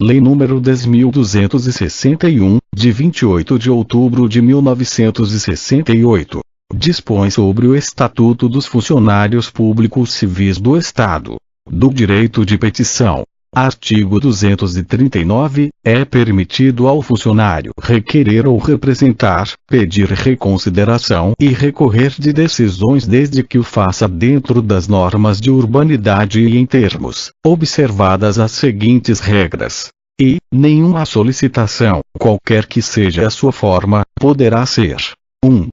Lei nº 10.261, de 28 de outubro de 1968, dispõe sobre o Estatuto dos Funcionários Públicos Civis do Estado, do direito de petição. Artigo 239, é permitido ao funcionário requerer ou representar, pedir reconsideração e recorrer de decisões desde que o faça dentro das normas de urbanidade e em termos, observadas as seguintes regras. E, nenhuma solicitação, qualquer que seja a sua forma, poderá ser 1.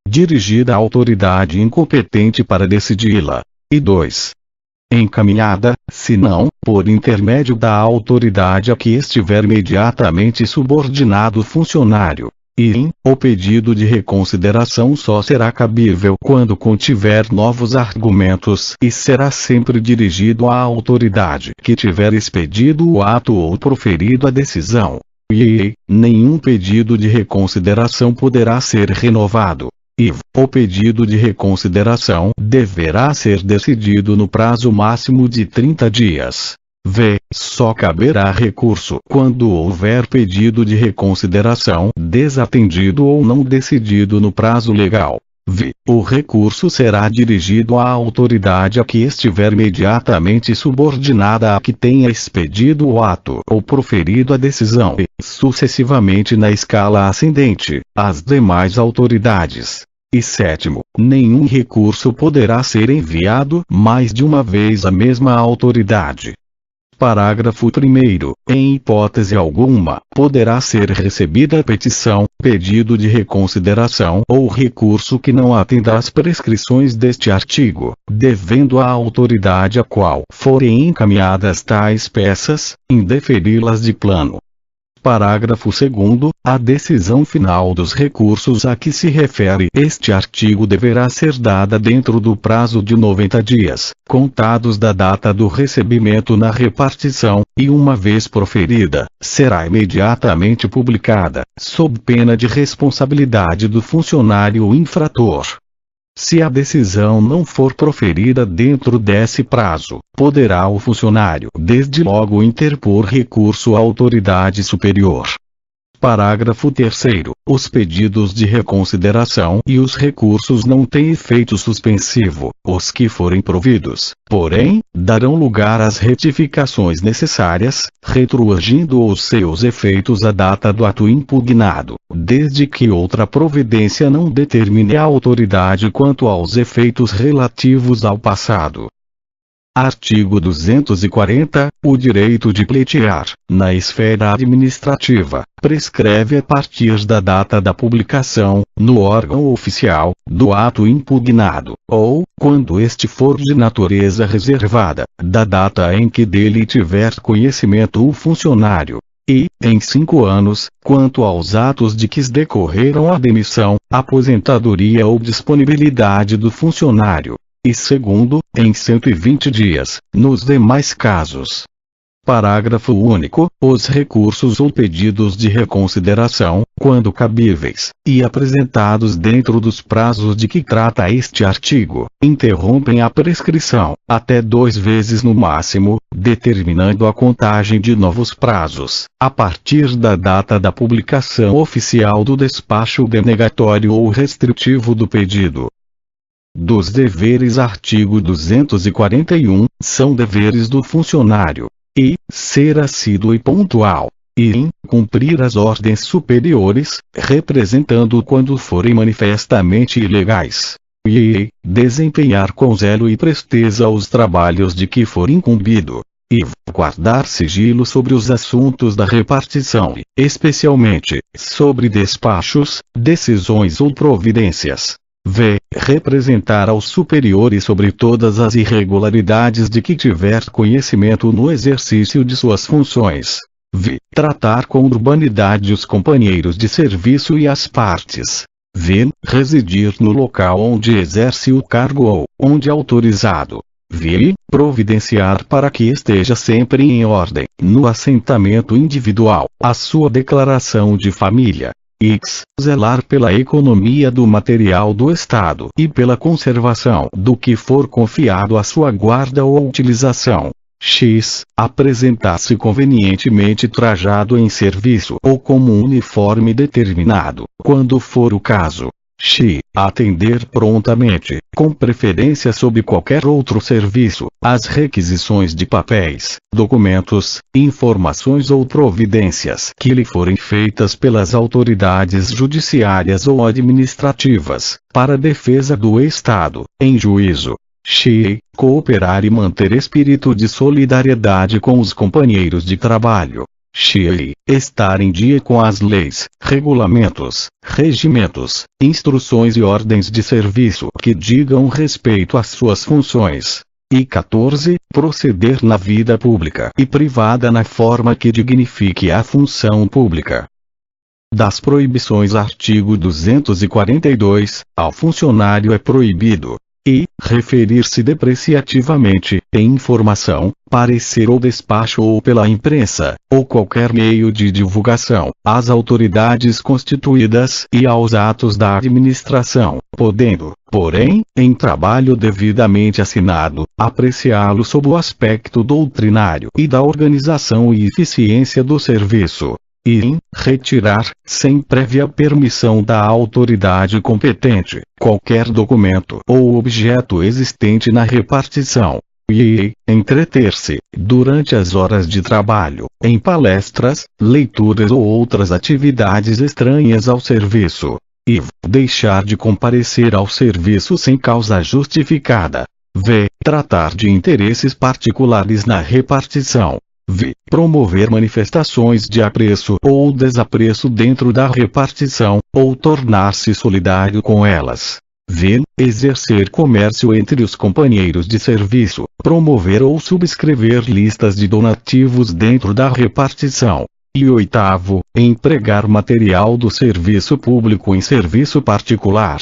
Dirigida à autoridade incompetente para decidi-la. E 2. Encaminhada, se não, por intermédio da autoridade a que estiver imediatamente subordinado o funcionário. E, o pedido de reconsideração só será cabível quando contiver novos argumentos e será sempre dirigido à autoridade que tiver expedido o ato ou proferido a decisão. E, nenhum pedido de reconsideração poderá ser renovado. E, o pedido de reconsideração deverá ser decidido no prazo máximo de 30 dias. V. Só caberá recurso quando houver pedido de reconsideração desatendido ou não decidido no prazo legal. V. O recurso será dirigido à autoridade a que estiver imediatamente subordinada a que tenha expedido o ato ou proferido a decisão e, sucessivamente na escala ascendente, às demais autoridades. E 7. Nenhum recurso poderá ser enviado mais de uma vez à mesma autoridade. Parágrafo 1º. Em hipótese alguma, poderá ser recebida petição, pedido de reconsideração ou recurso que não atenda às prescrições deste artigo, devendo a autoridade a qual forem encaminhadas tais peças, indeferi-las de plano. Parágrafo 2º. A decisão final dos recursos a que se refere este artigo deverá ser dada dentro do prazo de 90 dias, contados da data do recebimento na repartição, e uma vez proferida, será imediatamente publicada, sob pena de responsabilidade do funcionário infrator. Se a decisão não for proferida dentro desse prazo, poderá o funcionário desde logo interpor recurso à autoridade superior. Parágrafo 3º. Os pedidos de reconsideração e os recursos não têm efeito suspensivo. Os que forem providos, porém, darão lugar às retificações necessárias, retroagindo os seus efeitos à data do ato impugnado, desde que outra providência não determine a autoridade quanto aos efeitos relativos ao passado. Artigo 240. O direito de pleitear, na esfera administrativa, prescreve a partir da data da publicação, no órgão oficial, do ato impugnado, ou, quando este for de natureza reservada, da data em que dele tiver conhecimento o funcionário. E, em 5 anos, quanto aos atos de que decorreram a demissão, aposentadoria ou disponibilidade do funcionário. E segundo, em 120 dias, nos demais casos. Parágrafo único. Os recursos ou pedidos de reconsideração, quando cabíveis, e apresentados dentro dos prazos de que trata este artigo, interrompem a prescrição, até 2 vezes no máximo, determinando a contagem de novos prazos, a partir da data da publicação oficial do despacho denegatório ou restritivo do pedido. Dos deveres. Artigo 241, são deveres do funcionário. E, ser assíduo e pontual. E, cumprir as ordens superiores, representando quando forem manifestamente ilegais. E, desempenhar com zelo e presteza os trabalhos de que for incumbido. E, guardar sigilo sobre os assuntos da repartição, especialmente, sobre despachos, decisões ou providências. V. Representar aos superiores sobre todas as irregularidades de que tiver conhecimento no exercício de suas funções. V. Tratar com urbanidade os companheiros de serviço e as partes. V. Residir no local onde exerce o cargo ou, onde autorizado. V. Providenciar para que esteja sempre em ordem, no assentamento individual, a sua declaração de família. X. Zelar pela economia do material do Estado e pela conservação do que for confiado à sua guarda ou utilização. X. Apresentar-se convenientemente trajado em serviço ou como um uniforme determinado, quando for o caso. X. Atender prontamente, com preferência sob qualquer outro serviço, às requisições de papéis, documentos, informações ou providências que lhe forem feitas pelas autoridades judiciárias ou administrativas, para a defesa do Estado, em juízo. X. Cooperar e manter espírito de solidariedade com os companheiros de trabalho. X. Estar em dia com as leis, regulamentos, regimentos, instruções e ordens de serviço que digam respeito às suas funções. E 14. Proceder na vida pública e privada na forma que dignifique a função pública. Das proibições. Artigo 242. Ao funcionário é proibido e referir-se depreciativamente, em informação, parecer ou despacho ou pela imprensa, ou qualquer meio de divulgação, às autoridades constituídas e aos atos da administração, podendo, porém, em trabalho devidamente assinado, apreciá-lo sob o aspecto doutrinário e da organização e eficiência do serviço. E retirar, sem prévia permissão da autoridade competente, qualquer documento ou objeto existente na repartição. E entreter-se, durante as horas de trabalho, em palestras, leituras ou outras atividades estranhas ao serviço. E deixar de comparecer ao serviço sem causa justificada. V. Tratar de interesses particulares na repartição. V. Promover manifestações de apreço ou desapreço dentro da repartição, ou tornar-se solidário com elas. V. Exercer comércio entre os companheiros de serviço, promover ou subscrever listas de donativos dentro da repartição. E 8º. Empregar material do serviço público em serviço particular.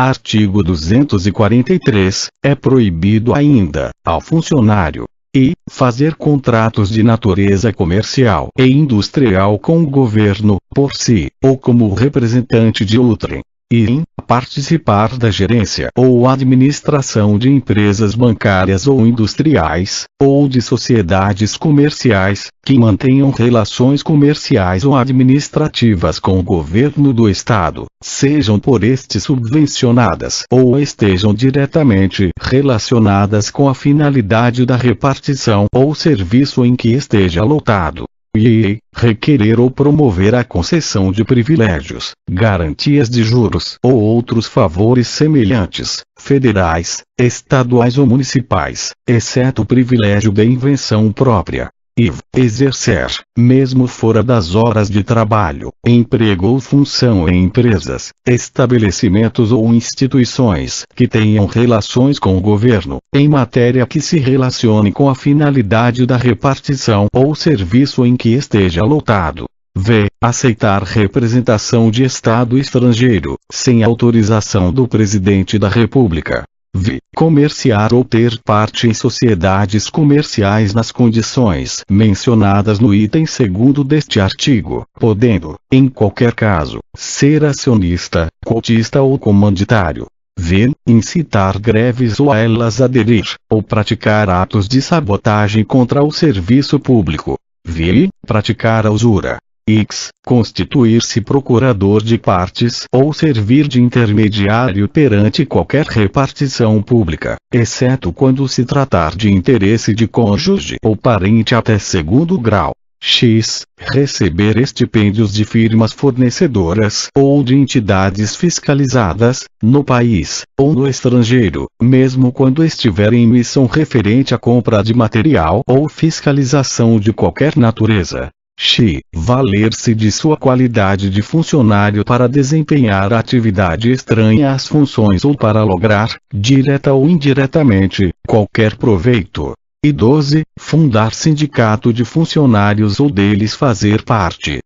Artigo 243. É proibido ainda, ao funcionário, e fazer contratos de natureza comercial e industrial com o governo, por si, ou como representante de outrem, e participar da gerência ou administração de empresas bancárias ou industriais, ou de sociedades comerciais, que mantenham relações comerciais ou administrativas com o governo do Estado, sejam por este subvencionadas ou estejam diretamente relacionadas com a finalidade da repartição ou serviço em que esteja lotado. E requerer ou promover a concessão de privilégios, garantias de juros ou outros favores semelhantes, federais, estaduais ou municipais, exceto o privilégio da invenção própria. E exercer, mesmo fora das horas de trabalho, emprego ou função em empresas, estabelecimentos ou instituições que tenham relações com o governo, em matéria que se relacione com a finalidade da repartição ou serviço em que esteja lotado. V. Aceitar representação de Estado estrangeiro, sem autorização do Presidente da República. V. Comerciar ou ter parte em sociedades comerciais nas condições mencionadas no item 2º deste artigo, podendo, em qualquer caso, ser acionista, cotista ou comanditário. V. Incitar greves ou a elas aderir, ou praticar atos de sabotagem contra o serviço público. V. Praticar a usura. X. Constituir-se procurador de partes ou servir de intermediário perante qualquer repartição pública, exceto quando se tratar de interesse de cônjuge ou parente até 2º grau. X. Receber estipêndios de firmas fornecedoras ou de entidades fiscalizadas, no país ou no estrangeiro, mesmo quando estiver em missão referente à compra de material ou fiscalização de qualquer natureza. X. Valer-se de sua qualidade de funcionário para desempenhar atividade estranha às funções ou para lograr, direta ou indiretamente, qualquer proveito. E 12. Fundar sindicato de funcionários ou deles fazer parte.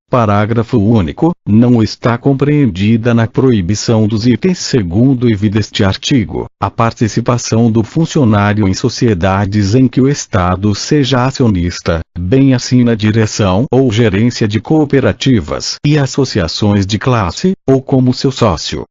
Parágrafo único. Não está compreendida na proibição dos itens 2º e V deste artigo, a participação do funcionário em sociedades em que o Estado seja acionista, bem assim na direção ou gerência de cooperativas e associações de classe, ou como seu sócio.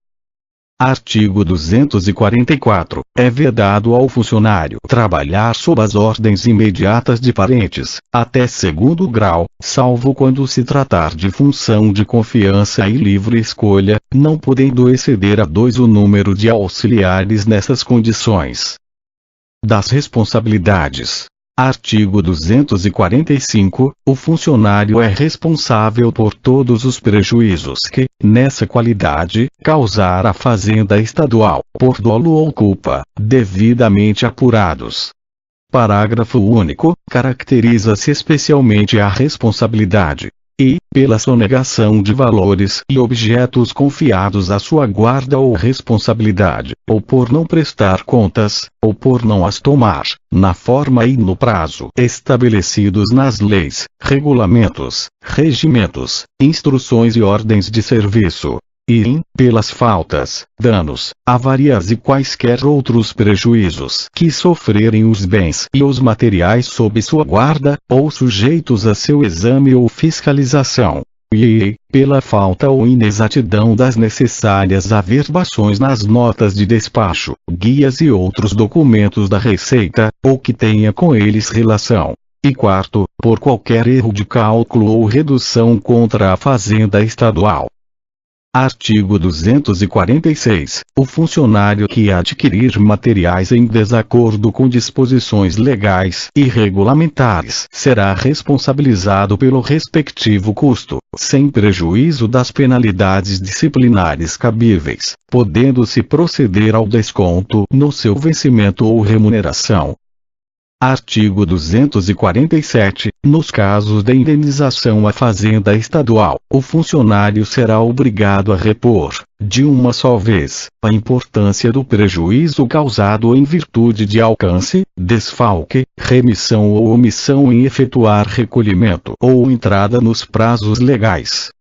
Artigo 244. É vedado ao funcionário trabalhar sob as ordens imediatas de parentes, até segundo grau, salvo quando se tratar de função de confiança e livre escolha, não podendo exceder a 2 o número de auxiliares nessas condições. Das responsabilidades. Artigo 245. O funcionário é responsável por todos os prejuízos que, nessa qualidade, causar à Fazenda Estadual, por dolo ou culpa, devidamente apurados. Parágrafo único. Caracteriza-se especialmente a responsabilidade e, pela sonegação de valores e objetos confiados à sua guarda ou responsabilidade, ou por não prestar contas, ou por não as tomar, na forma e no prazo estabelecidos nas leis, regulamentos, regimentos, instruções e ordens de serviço. E, pelas faltas, danos, avarias e quaisquer outros prejuízos que sofrerem os bens e os materiais sob sua guarda, ou sujeitos a seu exame ou fiscalização. E, pela falta ou inexatidão das necessárias averbações nas notas de despacho, guias e outros documentos da Receita, ou que tenha com eles relação. E quarto, por qualquer erro de cálculo ou redução contra a Fazenda Estadual. Artigo 246. O funcionário que adquirir materiais em desacordo com disposições legais e regulamentares será responsabilizado pelo respectivo custo, sem prejuízo das penalidades disciplinares cabíveis, podendo-se proceder ao desconto no seu vencimento ou remuneração. Artigo 247. Nos casos de indenização à Fazenda Estadual, o funcionário será obrigado a repor, de uma só vez, a importância do prejuízo causado em virtude de alcance, desfalque, remissão ou omissão em efetuar recolhimento ou entrada nos prazos legais.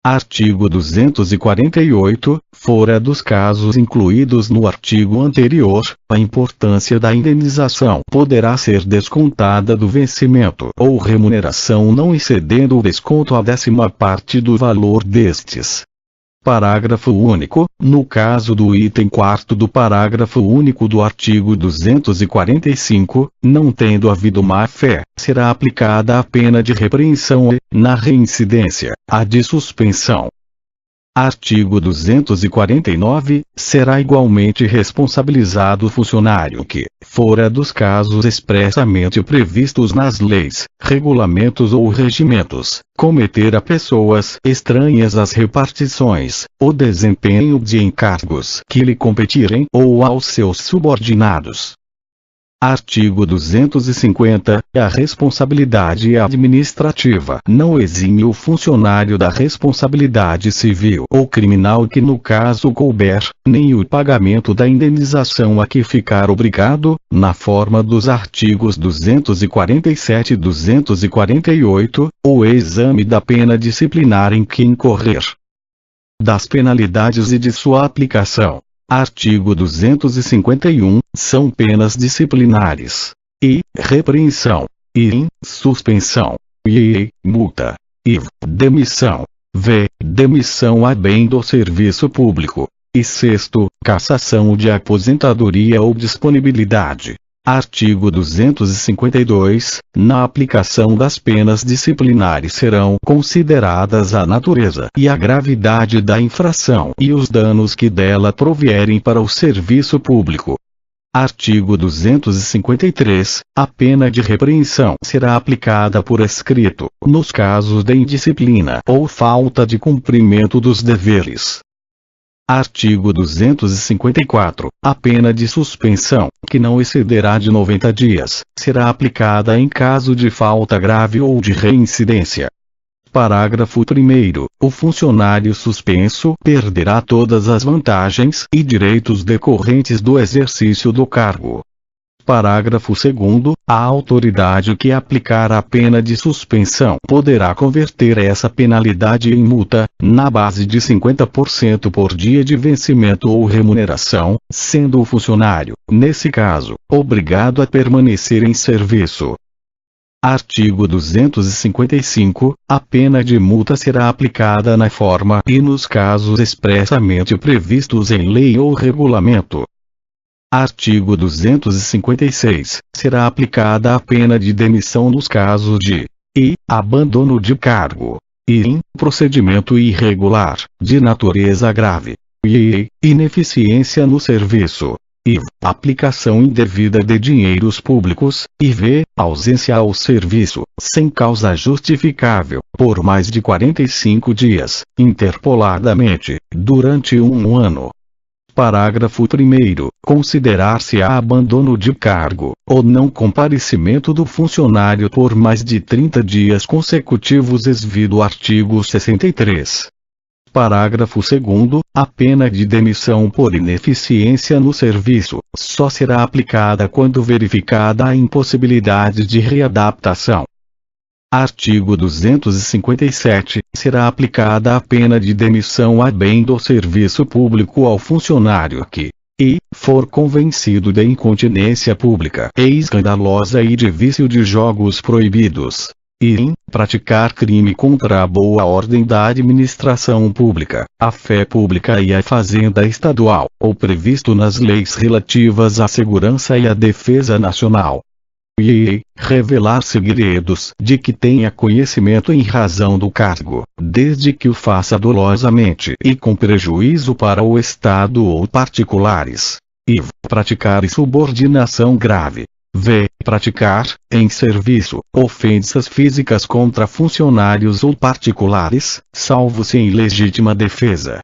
Artigo 248. Fora dos casos incluídos no artigo anterior, a importância da indenização poderá ser descontada do vencimento ou remuneração não excedendo o desconto a 10ª parte do valor destes. Parágrafo único. No caso do item 4º do parágrafo único do artigo 245, não tendo havido má-fé, será aplicada a pena de repreensão e, na reincidência, a de suspensão. Artigo 249. Será igualmente responsabilizado o funcionário que, fora dos casos expressamente previstos nas leis, regulamentos ou regimentos, cometer a pessoas estranhas às repartições, o desempenho de encargos que lhe competirem ou aos seus subordinados. Artigo 250. A responsabilidade administrativa não exime o funcionário da responsabilidade civil ou criminal que no caso couber, nem o pagamento da indenização a que ficar obrigado, na forma dos artigos 247 e 248, ou exame da pena disciplinar em que incorrer. Das penalidades e de sua aplicação. Artigo 251. São penas disciplinares. I. Repreensão. I. Suspensão. I. Multa. I. Demissão. V. Demissão a bem do serviço público. E sexto, cassação de aposentadoria ou disponibilidade. Artigo 252. Na aplicação das penas disciplinares serão consideradas a natureza e a gravidade da infração e os danos que dela provierem para o serviço público. Artigo 253. A pena de repreensão será aplicada por escrito, nos casos de indisciplina ou falta de cumprimento dos deveres. Artigo 254. A pena de suspensão, que não excederá de 90 dias, será aplicada em caso de falta grave ou de reincidência. Parágrafo 1º. O funcionário suspenso perderá todas as vantagens e direitos decorrentes do exercício do cargo. Parágrafo 2º. A autoridade que aplicar a pena de suspensão poderá converter essa penalidade em multa, na base de 50% por dia de vencimento ou remuneração, sendo o funcionário, nesse caso, obrigado a permanecer em serviço. Artigo 255. A pena de multa será aplicada na forma e nos casos expressamente previstos em lei ou regulamento. Artigo 256. Será aplicada a pena de demissão nos casos de abandono de cargo, procedimento irregular, de natureza grave, ineficiência no serviço, aplicação indevida de dinheiros públicos, ausência ao serviço, sem causa justificável, por mais de 45 dias, interpoladamente, durante um ano. Parágrafo 1º. Considerar-se-á abandono de cargo, ou não comparecimento do funcionário por mais de 30 dias consecutivos exvido artigo 63. Parágrafo 2º. A pena de demissão por ineficiência no serviço só será aplicada quando verificada a impossibilidade de readaptação. Artigo 257. Será aplicada a pena de demissão a bem do serviço público ao funcionário que for convencido de incontinência pública e escandalosa e de vício de jogos proibidos, praticar crime contra a boa ordem da administração pública, a fé pública e a fazenda estadual, ou previsto nas leis relativas à segurança e à defesa nacional. Revelar segredos de que tenha conhecimento em razão do cargo, desde que o faça dolosamente e com prejuízo para o Estado ou particulares. Praticar insubordinação grave. Praticar, em serviço, ofensas físicas contra funcionários ou particulares, salvo-se em legítima defesa.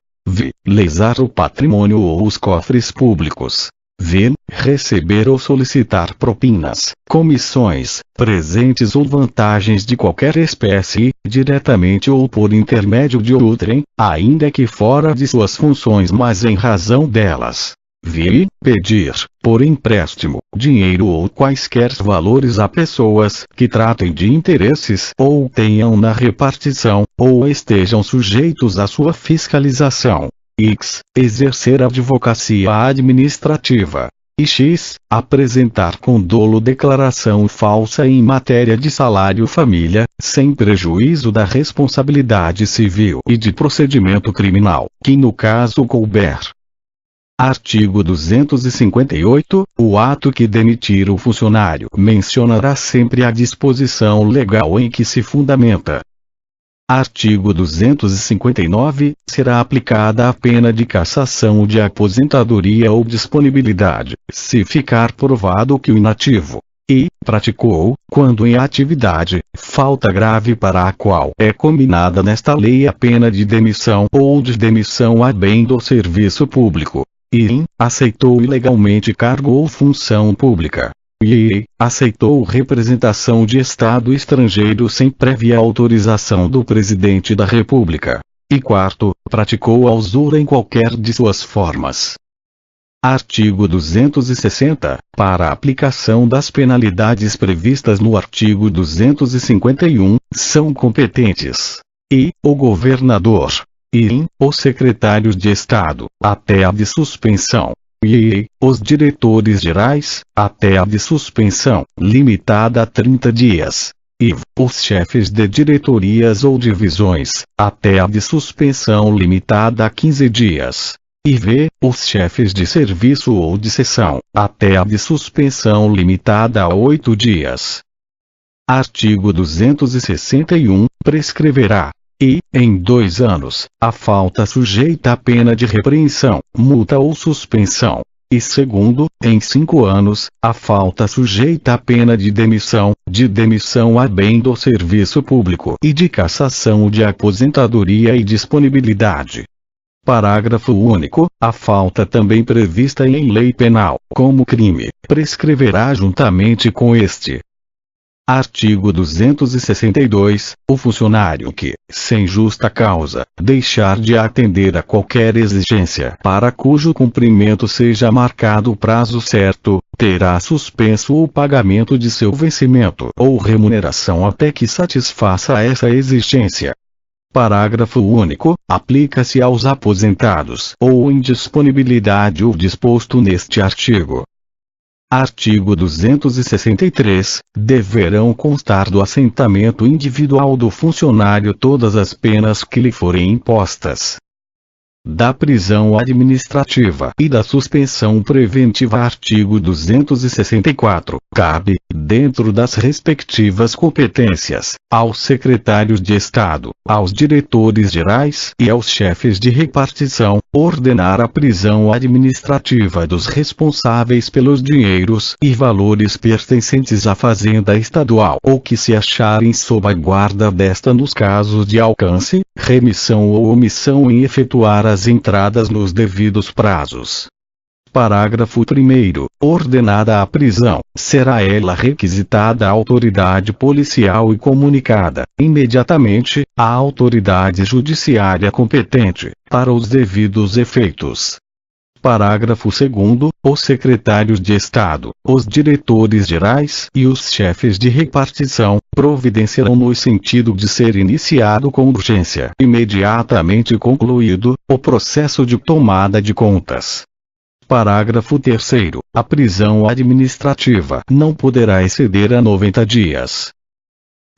Lesar o patrimônio ou os cofres públicos. Receber ou solicitar propinas, comissões, presentes ou vantagens de qualquer espécie, diretamente ou por intermédio de outrem, ainda que fora de suas funções mas em razão delas. Pedir, por empréstimo, dinheiro ou quaisquer valores a pessoas que tratem de interesses ou tenham na repartição, ou estejam sujeitos à sua fiscalização. Exercer advocacia administrativa. Apresentar com dolo declaração falsa em matéria de salário-família, sem prejuízo da responsabilidade civil e de procedimento criminal, que no caso couber. Artigo 258. O ato que demitir o funcionário mencionará sempre a disposição legal em que se fundamenta. Artigo 259. Será aplicada a pena de cassação de aposentadoria ou disponibilidade, se ficar provado que o inativo praticou, quando em atividade, falta grave para a qual é combinada nesta lei a pena de demissão ou de demissão a bem do serviço público, aceitou ilegalmente cargo ou função pública, aceitou representação de Estado estrangeiro sem prévia autorização do Presidente da República, e quarto, praticou a usura em qualquer de suas formas. Artigo 260. Para a aplicação das penalidades previstas no artigo 251, são competentes o governador os secretários de Estado, até a de suspensão, os diretores gerais, até a de suspensão, limitada a 30 dias, os chefes de diretorias ou divisões, até a de suspensão limitada a 15 dias, os chefes de serviço ou de seção, até a de suspensão limitada a 8 dias. Artigo 261. Prescreverá, em 2 anos, a falta sujeita à pena de repreensão, multa ou suspensão. E segundo, em 5 anos, a falta sujeita à pena de demissão a bem do serviço público e de cassação de aposentadoria e disponibilidade. Parágrafo único. A falta também prevista em lei penal, como crime, prescreverá juntamente com este. Artigo 262. O funcionário que, sem justa causa, deixar de atender a qualquer exigência para cujo cumprimento seja marcado o prazo certo, terá suspenso o pagamento de seu vencimento ou remuneração até que satisfaça essa exigência. Parágrafo único. Aplica-se aos aposentados ou em disponibilidade o disposto neste artigo. Artigo 263. Deverão constar do assentamento individual do funcionário todas as penas que lhe forem impostas. Da prisão administrativa e da suspensão preventiva. Artigo 264. Cabe, dentro das respectivas competências, aos secretários de Estado, aos diretores gerais e aos chefes de repartição, ordenar a prisão administrativa dos responsáveis pelos dinheiros e valores pertencentes à Fazenda Estadual ou que se acharem sob a guarda desta nos casos de alcance, remissão ou omissão em efetuar as entradas nos devidos prazos. Parágrafo 1º. Ordenada a prisão, será ela requisitada à autoridade policial e comunicada, imediatamente, à autoridade judiciária competente, para os devidos efeitos. Parágrafo 2º. Os secretários de Estado, os diretores gerais e os chefes de repartição, providenciarão no sentido de ser iniciado com urgência, imediatamente concluído, o processo de tomada de contas. Parágrafo 3º. A prisão administrativa não poderá exceder a 90 dias.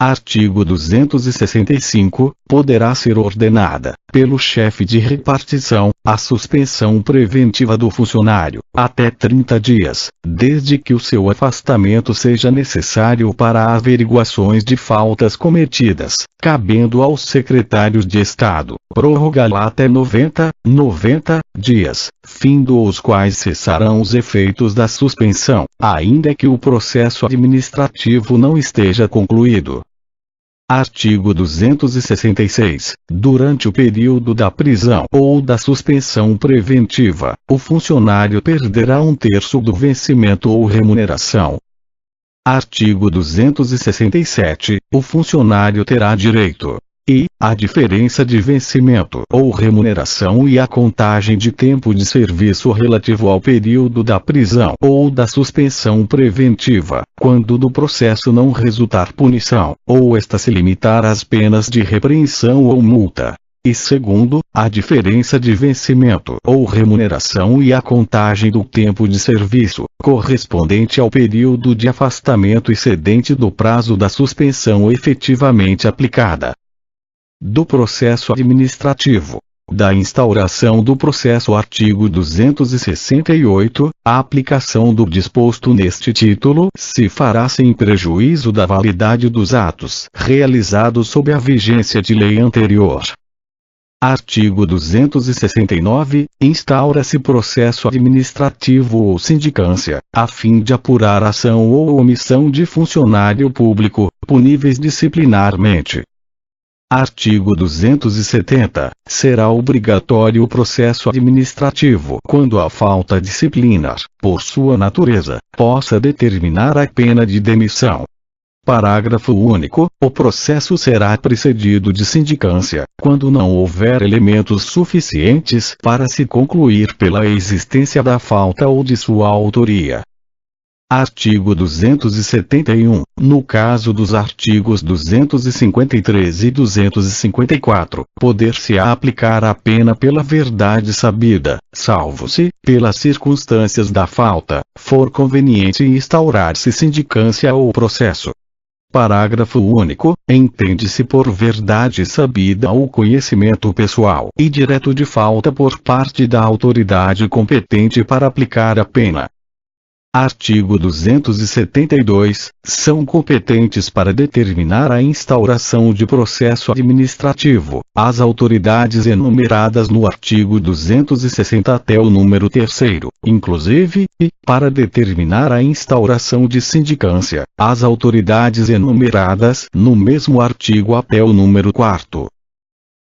Artigo 265. Poderá ser ordenada, pelo chefe de repartição, a suspensão preventiva do funcionário, até 30 dias, desde que o seu afastamento seja necessário para averiguações de faltas cometidas, cabendo aos secretários de Estado, prorrogá-la até 90 dias, findo os quais cessarão os efeitos da suspensão, ainda que o processo administrativo não esteja concluído. Artigo 266. Durante o período da prisão ou da suspensão preventiva, o funcionário perderá 1/3 do vencimento ou remuneração. Artigo 267. O funcionário terá direito e a diferença de vencimento ou remuneração e a contagem de tempo de serviço relativo ao período da prisão ou da suspensão preventiva, quando do processo não resultar punição, ou esta se limitar às penas de repreensão ou multa. E segundo, a diferença de vencimento ou remuneração e a contagem do tempo de serviço, correspondente ao período de afastamento excedente do prazo da suspensão efetivamente aplicada. Do processo administrativo. Da instauração do processo. Artigo 268. A aplicação do disposto neste título se fará sem prejuízo da validade dos atos realizados sob a vigência de lei anterior. Artigo 269. Instaura-se processo administrativo ou sindicância, a fim de apurar ação ou omissão de funcionário público, puníveis disciplinarmente. Artigo 270. Será obrigatório o processo administrativo quando a falta disciplinar, por sua natureza, possa determinar a pena de demissão. Parágrafo único. O processo será precedido de sindicância, quando não houver elementos suficientes para se concluir pela existência da falta ou de sua autoria. Artigo 271. No caso dos artigos 253 e 254, poder-se-á aplicar a pena pela verdade sabida, salvo-se, pelas circunstâncias da falta, for conveniente instaurar-se sindicância ou processo. Parágrafo único. Entende-se por verdade sabida o conhecimento pessoal e direto de falta por parte da autoridade competente para aplicar a pena. Artigo 272. São competentes para determinar a instauração de processo administrativo as autoridades enumeradas no artigo 260 até o número 3º, inclusive, e, para determinar a instauração de sindicância, as autoridades enumeradas no mesmo artigo até o número 4º.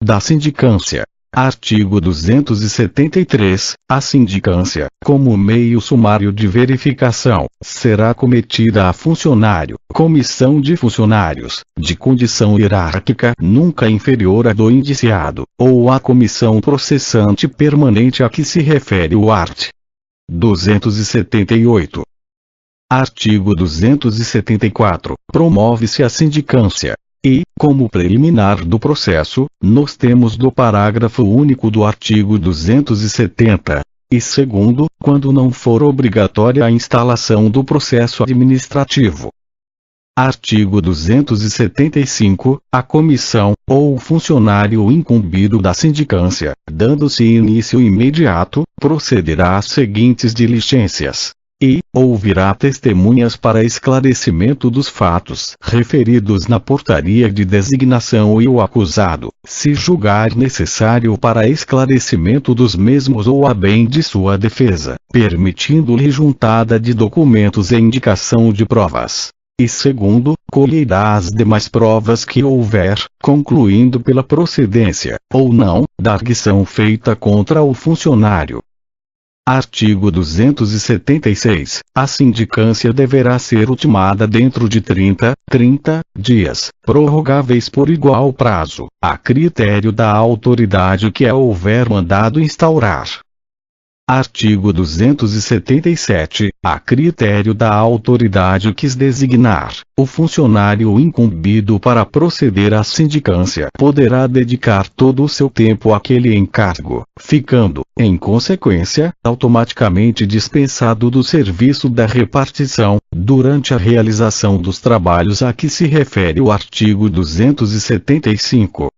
Da sindicância. Artigo 273. A sindicância, como meio sumário de verificação, será cometida a funcionário, comissão de funcionários, de condição hierárquica nunca inferior à do indiciado, ou à comissão processante permanente a que se refere o art. 278. Artigo 274. Promove-se a sindicância. E, como preliminar do processo, nos termos do parágrafo único do artigo 270, E segundo, quando não for obrigatória a instalação do processo administrativo. Artigo 275. A comissão, ou o funcionário incumbido da sindicância, dando-se início imediato, procederá às seguintes diligências. E ouvirá testemunhas para esclarecimento dos fatos referidos na portaria de designação e o acusado, se julgar necessário para esclarecimento dos mesmos ou a bem de sua defesa, permitindo-lhe juntada de documentos e indicação de provas. E segundo, colherá as demais provas que houver, concluindo pela procedência, ou não, da arguição feita contra o funcionário. Artigo 276. A sindicância deverá ser ultimada dentro de 30 dias, prorrogáveis por igual prazo, a critério da autoridade que a houver mandado instaurar. Artigo 277. A critério da autoridade que designar, o funcionário incumbido para proceder à sindicância poderá dedicar todo o seu tempo àquele encargo, ficando, em consequência, automaticamente dispensado do serviço da repartição, durante a realização dos trabalhos a que se refere o artigo 275.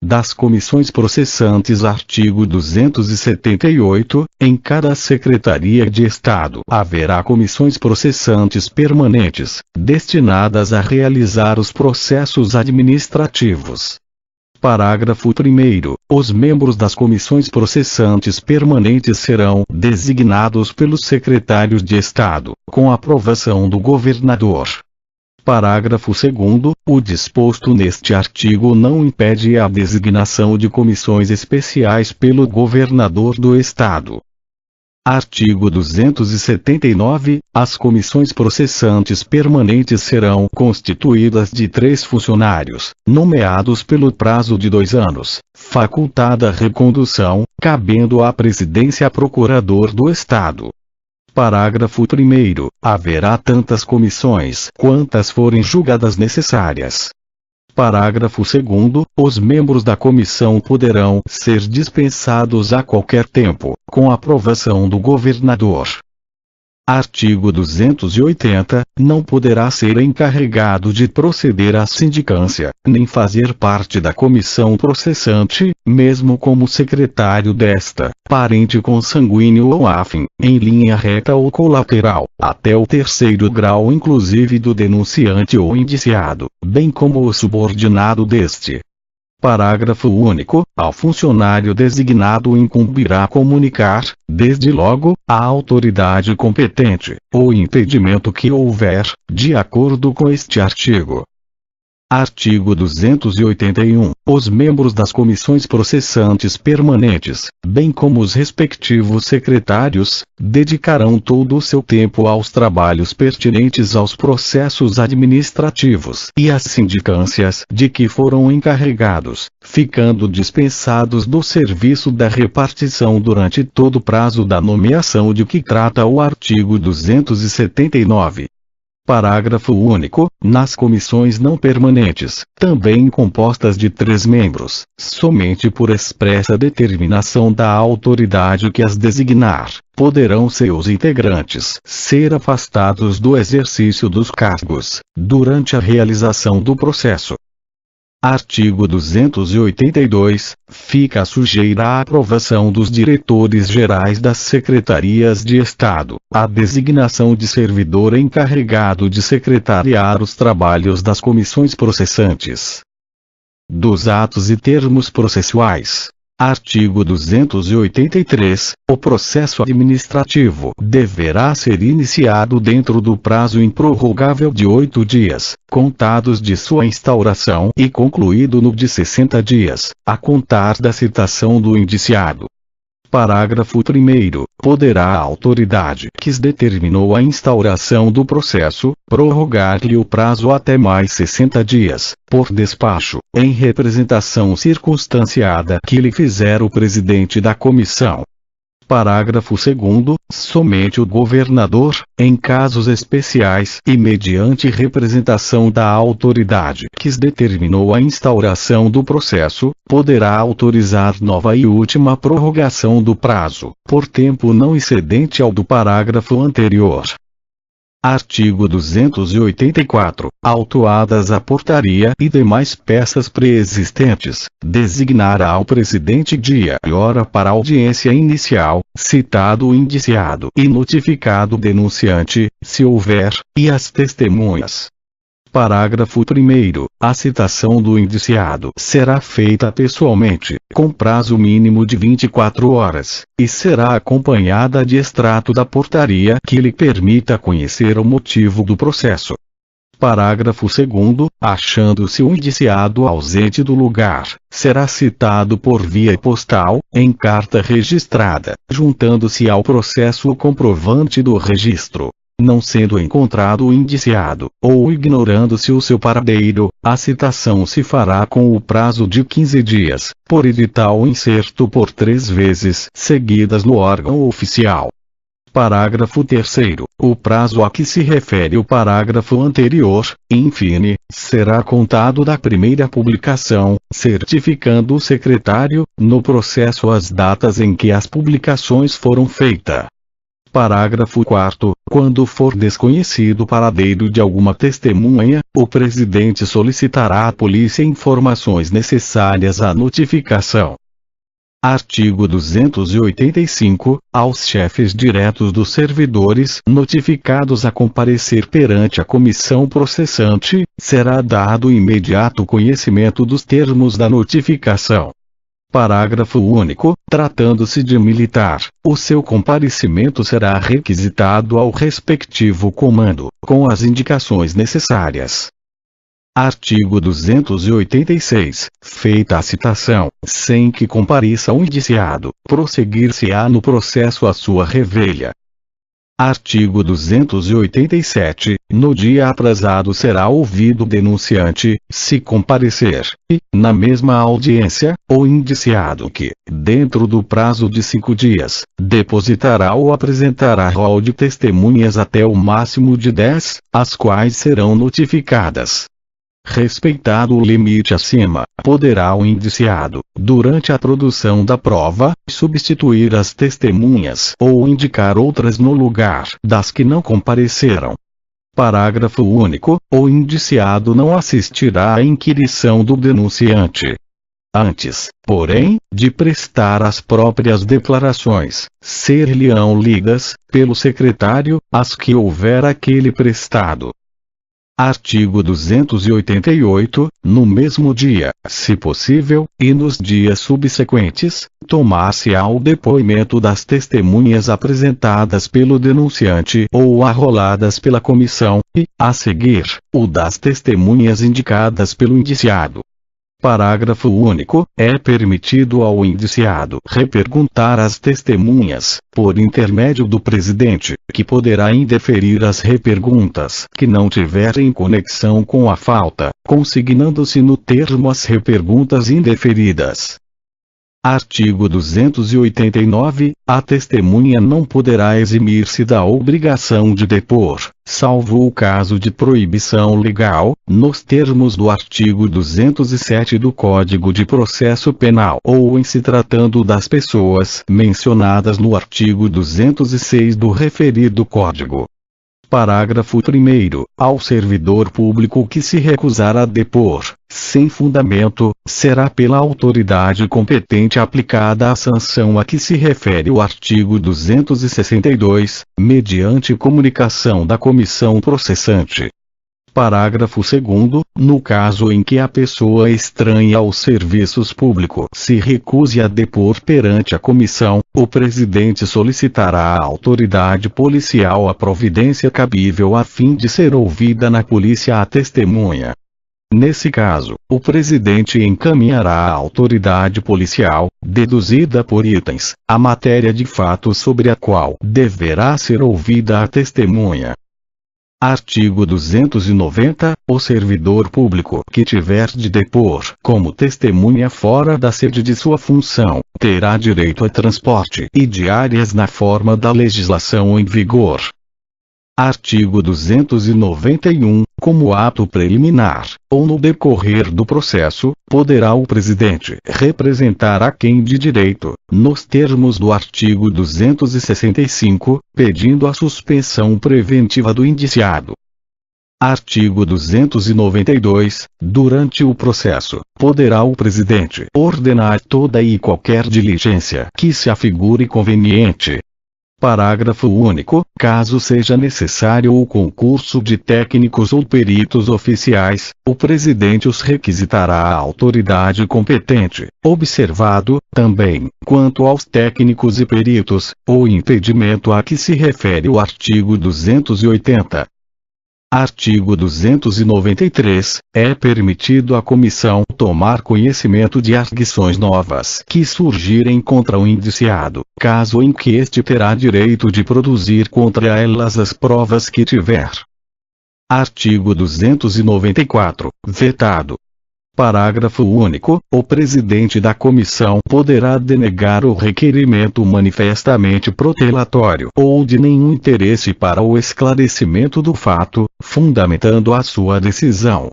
Das comissões processantes. Artigo 278. Em cada Secretaria de Estado haverá comissões processantes permanentes, destinadas a realizar os processos administrativos. Parágrafo 1º. Os membros das comissões processantes permanentes serão designados pelos secretários de Estado, com aprovação do governador. Parágrafo 2º. O disposto neste artigo não impede a designação de comissões especiais pelo governador do Estado. Artigo 279. As comissões processantes permanentes serão constituídas de 3 funcionários, nomeados pelo prazo de 2 anos, facultada a recondução, cabendo à presidência procurador do Estado. Parágrafo 1º. Haverá tantas comissões quantas forem julgadas necessárias. Parágrafo 2º. Os membros da comissão poderão ser dispensados a qualquer tempo, com aprovação do governador. Artigo 280. Não poderá ser encarregado de proceder à sindicância, nem fazer parte da comissão processante, mesmo como secretário desta, parente consanguíneo ou afim, em linha reta ou colateral, até o 3º grau inclusive do denunciante ou indiciado, bem como o subordinado deste. Parágrafo único. Ao funcionário designado incumbirá comunicar, desde logo, à autoridade competente, o impedimento que houver, de acordo com este artigo. Artigo 281. Os membros das comissões processantes permanentes, bem como os respectivos secretários, dedicarão todo o seu tempo aos trabalhos pertinentes aos processos administrativos e às sindicâncias de que foram encarregados, ficando dispensados do serviço da repartição durante todo o prazo da nomeação de que trata o artigo 279. Parágrafo único. Nas comissões não permanentes, também compostas de 3 membros, somente por expressa determinação da autoridade que as designar, poderão seus integrantes ser afastados do exercício dos cargos, durante a realização do processo. Artigo 282. Fica sujeita à aprovação dos diretores gerais das secretarias de Estado, a designação de servidor encarregado de secretariar os trabalhos das comissões processantes. Dos atos e termos processuais. Artigo 283. O processo administrativo deverá ser iniciado dentro do prazo improrrogável de 8 dias, contados de sua instauração e concluído no de 60 dias, a contar da citação do indiciado. Parágrafo 1º. Poderá a autoridade que determinou a instauração do processo, prorrogar-lhe o prazo até mais 60 dias, por despacho, em representação circunstanciada que lhe fizer o presidente da comissão. Parágrafo 2º. Somente o governador, em casos especiais e mediante representação da autoridade que determinou a instauração do processo, poderá autorizar nova e última prorrogação do prazo, por tempo não excedente ao do parágrafo anterior. Artigo 284. Autuadas a portaria e demais peças preexistentes, designará o presidente dia e hora para a audiência inicial, citado o indiciado e notificado o denunciante, se houver, e as testemunhas. Parágrafo 1º. A citação do indiciado será feita pessoalmente, com prazo mínimo de 24 horas, e será acompanhada de extrato da portaria que lhe permita conhecer o motivo do processo. Parágrafo 2º. Achando-se o indiciado ausente do lugar, será citado por via postal, em carta registrada, juntando-se ao processo o comprovante do registro. Não sendo encontrado o indiciado, ou ignorando-se o seu paradeiro, a citação se fará com o prazo de 15 dias, por edital incerto por 3 vezes seguidas no órgão oficial. Parágrafo 3º. O prazo a que se refere o parágrafo anterior, infine, será contado da primeira publicação, certificando o secretário, no processo as datas em que as publicações foram feitas. Parágrafo 4º. Quando for desconhecido o paradeiro de alguma testemunha, o presidente solicitará à polícia informações necessárias à notificação. Artigo 285. Aos chefes diretos dos servidores notificados a comparecer perante a comissão processante, será dado imediato conhecimento dos termos da notificação. Parágrafo único. Tratando-se de militar, o seu comparecimento será requisitado ao respectivo comando, com as indicações necessárias. Artigo 286. Feita a citação, sem que compareça o indiciado, prosseguir-se-á no processo a sua revelia. Artigo 287. No dia aprazado será ouvido o denunciante, se comparecer, e, na mesma audiência, o indiciado que, dentro do prazo de 5 dias, depositará ou apresentará rol de testemunhas até o máximo de 10, as quais serão notificadas. Respeitado o limite acima, poderá o indiciado, durante a produção da prova, substituir as testemunhas ou indicar outras no lugar das que não compareceram. Parágrafo único. O indiciado não assistirá à inquirição do denunciante. Antes, porém, de prestar as próprias declarações, ser-lhe-ão lidas, pelo secretário, as que houver aquele prestado. Artigo 288. No mesmo dia, se possível, e nos dias subsequentes, tomar-se-á o depoimento das testemunhas apresentadas pelo denunciante ou arroladas pela comissão, e, a seguir, o das testemunhas indicadas pelo indiciado. Parágrafo único. É permitido ao indiciado reperguntar às testemunhas, por intermédio do presidente, que poderá indeferir as reperguntas que não tiverem conexão com a falta, consignando-se no termo as reperguntas indeferidas. Artigo 289. A testemunha não poderá eximir-se da obrigação de depor, salvo o caso de proibição legal, nos termos do artigo 207 do Código de Processo Penal ou em se tratando das pessoas mencionadas no artigo 206 do referido Código. Parágrafo 1º. Ao servidor público que se recusar a depor, sem fundamento, será pela autoridade competente aplicada a sanção a que se refere o artigo 262, mediante comunicação da comissão processante. Parágrafo 2º. No caso em que a pessoa estranha aos serviços públicos se recuse a depor perante a comissão, o presidente solicitará à autoridade policial a providência cabível a fim de ser ouvida na polícia a testemunha. Nesse caso, o presidente encaminhará à autoridade policial, deduzida por itens, a matéria de fato sobre a qual deverá ser ouvida a testemunha. Artigo 290. O servidor público que tiver de depor como testemunha fora da sede de sua função, terá direito a transporte e diárias na forma da legislação em vigor. Artigo 291. Como ato preliminar, ou no decorrer do processo, poderá o presidente representar a quem de direito, nos termos do artigo 265, pedindo a suspensão preventiva do indiciado. Artigo 292. Durante o processo, poderá o presidente ordenar toda e qualquer diligência que se afigure conveniente. Parágrafo único. Caso seja necessário o concurso de técnicos ou peritos oficiais, o presidente os requisitará à autoridade competente, observado, também, quanto aos técnicos e peritos, o impedimento a que se refere o artigo 280. Artigo 293. É permitido à comissão tomar conhecimento de arguições novas que surgirem contra o indiciado, caso em que este terá direito de produzir contra elas as provas que tiver. Artigo 294. Vetado. Parágrafo único. O presidente da comissão poderá denegar o requerimento manifestamente protelatório ou de nenhum interesse para o esclarecimento do fato, fundamentando a sua decisão.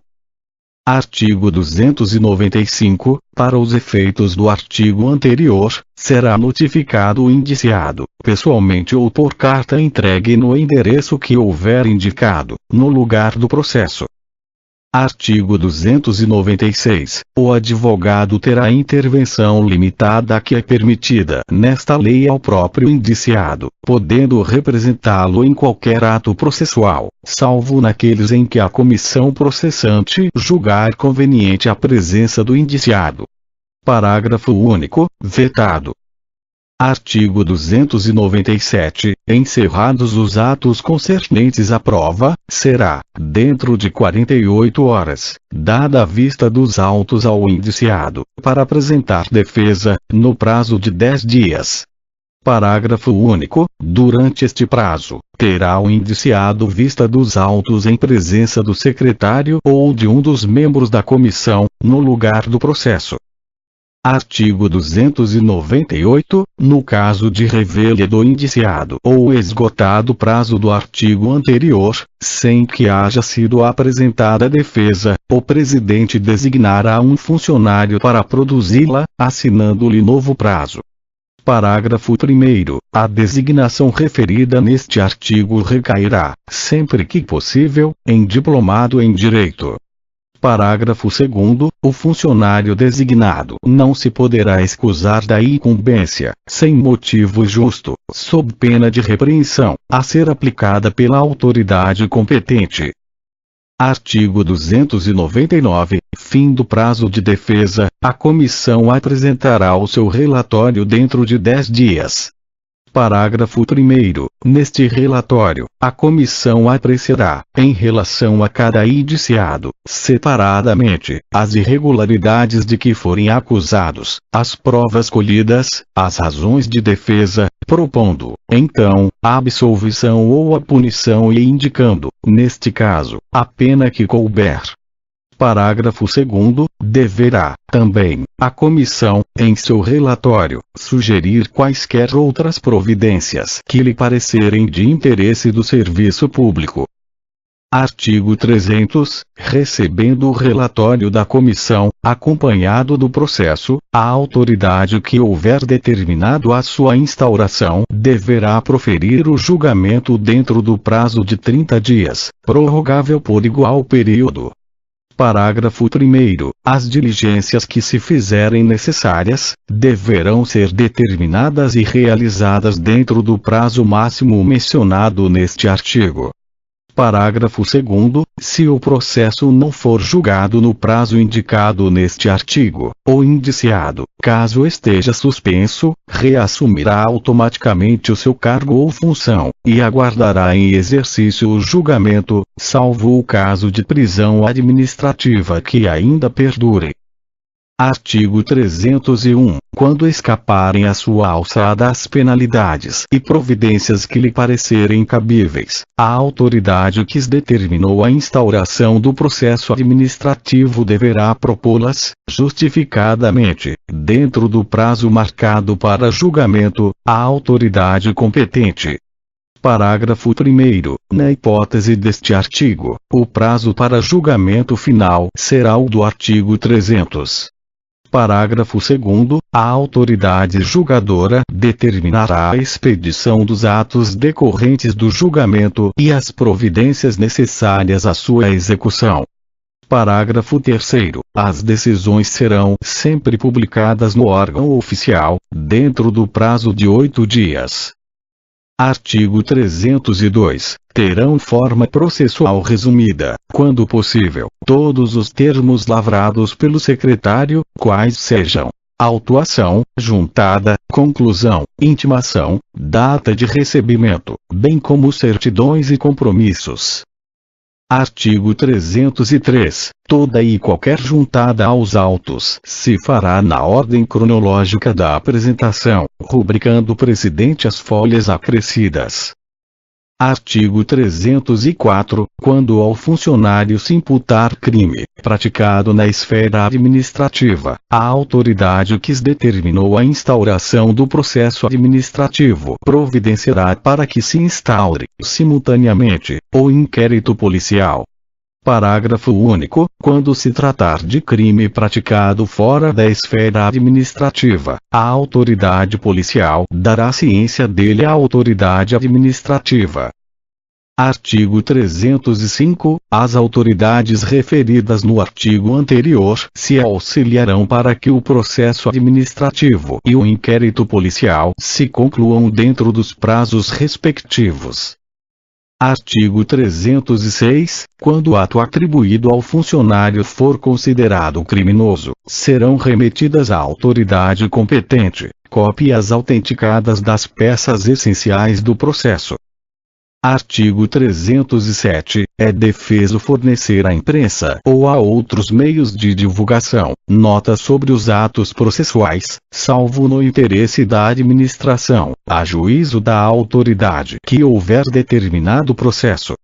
Artigo 295. Para os efeitos do artigo anterior, será notificado o indiciado, pessoalmente ou por carta entregue no endereço que houver indicado, no lugar do processo. Artigo 296. O advogado terá intervenção limitada que é permitida nesta lei ao próprio indiciado, podendo representá-lo em qualquer ato processual, salvo naqueles em que a comissão processante julgar conveniente a presença do indiciado. Parágrafo único. Vetado. Artigo 297. Encerrados os atos concernentes à prova, será, dentro de 48 horas, dada a vista dos autos ao indiciado, para apresentar defesa, no prazo de 10 dias. Parágrafo único. Durante este prazo, terá o indiciado vista dos autos em presença do secretário ou de um dos membros da comissão, no lugar do processo. Artigo 298. No caso de revelia do indiciado ou esgotado o prazo do artigo anterior, sem que haja sido apresentada defesa, o presidente designará um funcionário para produzi-la, assinando-lhe novo prazo. Parágrafo 1º. A designação referida neste artigo recairá, sempre que possível, em diplomado em direito. Parágrafo 2º. O funcionário designado não se poderá escusar da incumbência, sem motivo justo, sob pena de repreensão, a ser aplicada pela autoridade competente. Artigo 299. Fim do prazo de defesa, a comissão apresentará o seu relatório dentro de 10 dias. Parágrafo 1º. Neste relatório, a comissão apreciará, em relação a cada indiciado, separadamente, as irregularidades de que forem acusados, as provas colhidas, as razões de defesa, propondo, então, a absolvição ou a punição e indicando, neste caso, a pena que couber. Parágrafo 2º. Deverá, também, a comissão, em seu relatório, sugerir quaisquer outras providências que lhe parecerem de interesse do serviço público. Artigo 300. Recebendo o relatório da comissão, acompanhado do processo, a autoridade que houver determinado a sua instauração deverá proferir o julgamento dentro do prazo de 30 dias, prorrogável por igual período. Parágrafo 1º. As diligências que se fizerem necessárias, deverão ser determinadas e realizadas dentro do prazo máximo mencionado neste artigo. Parágrafo 2º. Se o processo não for julgado no prazo indicado neste artigo, o indiciado, caso esteja suspenso, reassumirá automaticamente o seu cargo ou função, e aguardará em exercício o julgamento, salvo o caso de prisão administrativa que ainda perdure. Artigo 301. Quando escaparem à sua alçada as penalidades e providências que lhe parecerem cabíveis, a autoridade que determinou a instauração do processo administrativo deverá propô-las, justificadamente, dentro do prazo marcado para julgamento, à autoridade competente. Parágrafo 1º. Na hipótese deste artigo, o prazo para julgamento final será o do artigo 300. Parágrafo 2º. A autoridade julgadora determinará a expedição dos atos decorrentes do julgamento e as providências necessárias à sua execução. Parágrafo 3º. As decisões serão sempre publicadas no órgão oficial, dentro do prazo de 8 dias. Artigo 302. Terão forma processual resumida, quando possível, todos os termos lavrados pelo secretário, quais sejam: autuação, juntada, conclusão, intimação, data de recebimento, bem como certidões e compromissos. Artigo 303. Toda e qualquer juntada aos autos se fará na ordem cronológica da apresentação, rubricando o presidente as folhas acrescidas. Artigo 304. Quando ao funcionário se imputar crime praticado na esfera administrativa, a autoridade que determinou a instauração do processo administrativo providenciará para que se instaure, simultaneamente, o inquérito policial. Parágrafo único. Quando se tratar de crime praticado fora da esfera administrativa, a autoridade policial dará ciência dele à autoridade administrativa. Artigo 305. As autoridades referidas no artigo anterior se auxiliarão para que o processo administrativo e o inquérito policial se concluam dentro dos prazos respectivos. Artigo 306. Quando o ato atribuído ao funcionário for considerado criminoso, serão remetidas à autoridade competente cópias autenticadas das peças essenciais do processo. Artigo 307. É defeso fornecer à imprensa ou a outros meios de divulgação notas sobre os atos processuais, salvo no interesse da administração, a juízo da autoridade que houver determinado processo.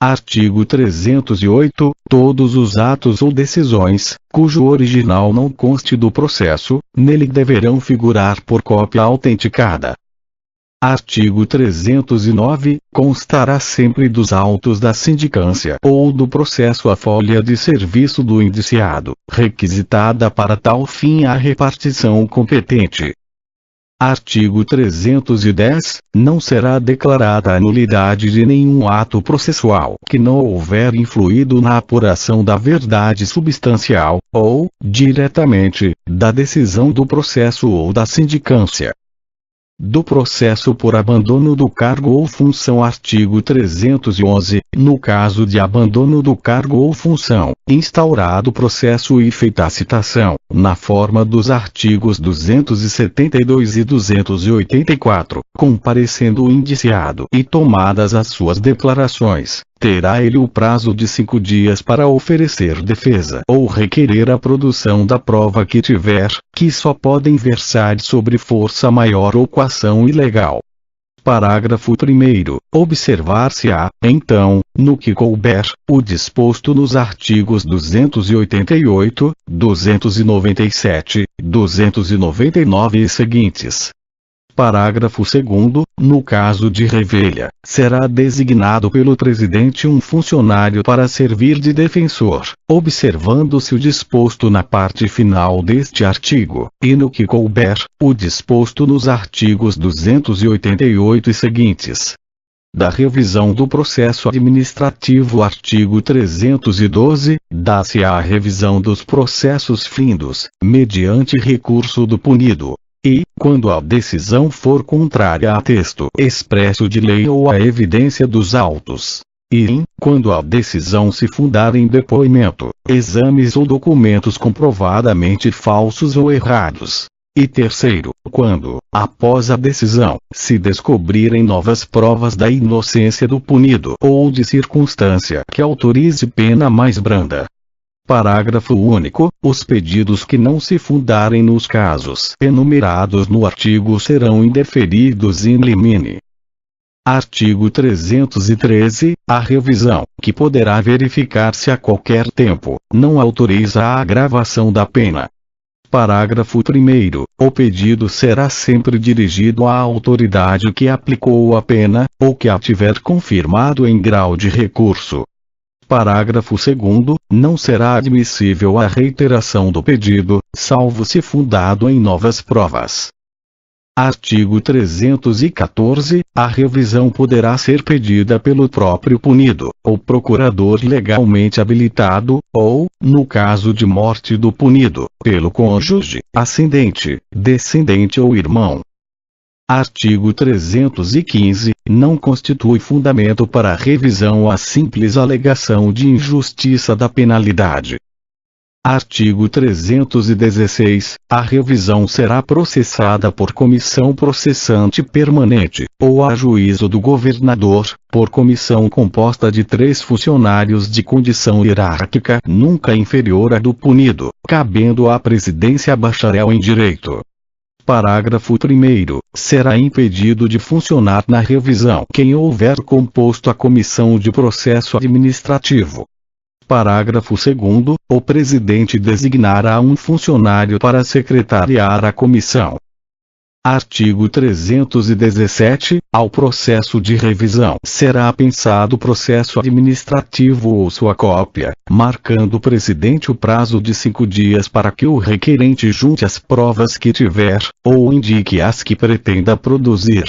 Artigo 308. Todos os atos ou decisões, cujo original não conste do processo, nele deverão figurar por cópia autenticada. Artigo 309. Constará sempre dos autos da sindicância ou do processo a folha de serviço do indiciado, requisitada para tal fim a repartição competente. Artigo 310. Não será declarada a nulidade de nenhum ato processual que não houver influído na apuração da verdade substancial, ou, diretamente, da decisão do processo ou da sindicância. Do processo por abandono do cargo ou função. Artigo 311. No caso de abandono do cargo ou função, instaurado o processo e feita a citação, na forma dos artigos 272 e 284, comparecendo o indiciado e tomadas as suas declarações, terá ele o prazo de 5 dias para oferecer defesa ou requerer a produção da prova que tiver, que só podem versar sobre força maior ou coação ilegal. Parágrafo 1º. Observar-se-á, então, no que couber, o disposto nos artigos 288, 297, 299 e seguintes. Parágrafo 2º. No caso de revelha, será designado pelo presidente um funcionário para servir de defensor, observando-se o disposto na parte final deste artigo, e no que couber, o disposto nos artigos 288 e seguintes. Da revisão do processo administrativo. Artigo 312. Dá-se a revisão dos processos findos, mediante recurso do punido. E, quando a decisão for contrária a texto expresso de lei ou à evidência dos autos, e, quando a decisão se fundar em depoimento, exames ou documentos comprovadamente falsos ou errados. E terceiro, quando, após a decisão, se descobrirem novas provas da inocência do punido ou de circunstância que autorize pena mais branda. Parágrafo único. Os pedidos que não se fundarem nos casos enumerados no artigo serão indeferidos in limine. Artigo 313. A revisão, que poderá verificar-se a qualquer tempo, não autoriza a agravação da pena. Parágrafo 1º. O pedido será sempre dirigido à autoridade que aplicou a pena, ou que a tiver confirmado em grau de recurso. Parágrafo 2º. Não será admissível a reiteração do pedido, salvo se fundado em novas provas. Artigo 314. A revisão poderá ser pedida pelo próprio punido, ou procurador legalmente habilitado, ou, no caso de morte do punido, pelo cônjuge, ascendente, descendente ou irmão. Artigo 315. Não constitui fundamento para a revisão a simples alegação de injustiça da penalidade. Artigo 316. A revisão será processada por comissão processante permanente, ou a juízo do governador, por comissão composta de 3 funcionários de condição hierárquica nunca inferior à do punido, cabendo à presidência bacharel em direito. Parágrafo 1º. Será impedido de funcionar na revisão quem houver composto a comissão de processo administrativo. Parágrafo 2º. O presidente designará um funcionário para secretariar a comissão. Artigo 317. Ao processo de revisão será apensado processo administrativo ou sua cópia, marcando o presidente o prazo de 5 dias para que o requerente junte as provas que tiver, ou indique as que pretenda produzir.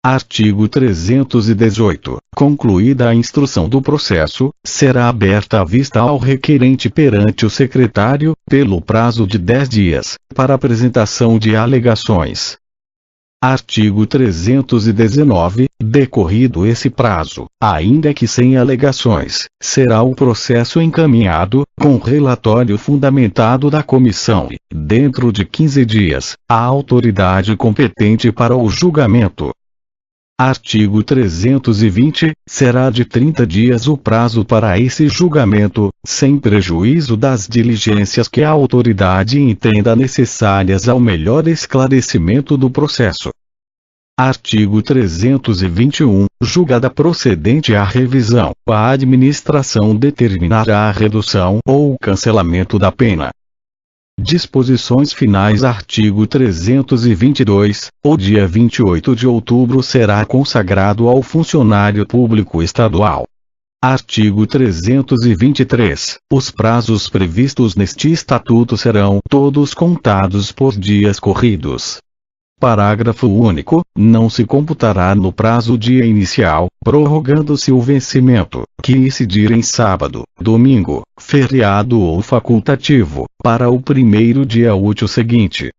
Artigo 318. Concluída a instrução do processo, será aberta a vista ao requerente perante o secretário, pelo prazo de 10 dias, para apresentação de alegações. Artigo 319. Decorrido esse prazo, ainda que sem alegações, será o processo encaminhado, com relatório fundamentado da comissão e, dentro de 15 dias, à autoridade competente para o julgamento. Artigo 320. Será de 30 dias o prazo para esse julgamento, sem prejuízo das diligências que a autoridade entenda necessárias ao melhor esclarecimento do processo. Artigo 321. Julgada procedente a revisão, a administração determinará a redução ou o cancelamento da pena. Disposições finais. Artigo 322. O dia 28 de outubro será consagrado ao funcionário público estadual. Artigo 323. Os prazos previstos neste estatuto serão todos contados por dias corridos. Parágrafo único. Não se computará no prazo dia inicial, prorrogando-se o vencimento, que incidir em sábado, domingo, feriado ou facultativo, para o primeiro dia útil seguinte.